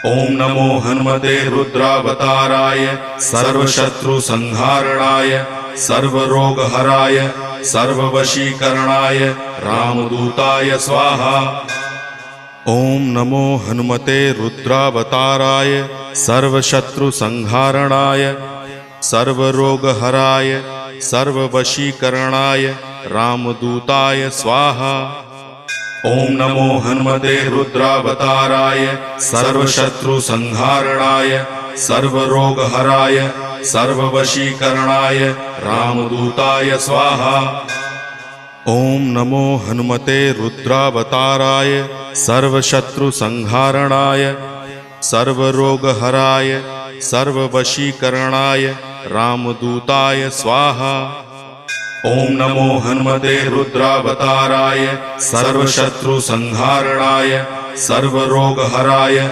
ओम नमो हनुमते रुद्रावताराय सर्वशत्रुसंहारणाय सर्वरोगहराय सर्ववशीकरणाय रामदूताय स्वाहा। ओम नमो हनुमते रुद्रावताराय सर्वशत्रुसंहारणाय सर्वरोगहराय सर्ववशीकरणाय रामदूताय स्वाहा। ओम नमो हनुमते रुद्रावताराय सर्वशत्रुसंहारणाय सर्वरोगहराय सर्ववशीकरणाय रामदूताय स्वाहा। ओम नमो हनुमते रुद्रावताराय सर्वशत्रुसंहारणाय सर्वरोगहराय सर्ववशीकरणाय रामदूताय स्वाहा। ओम नमो हनुमते रुद्रावताराय सर्वशत्रुसंहारणाय सर्वरोगहराय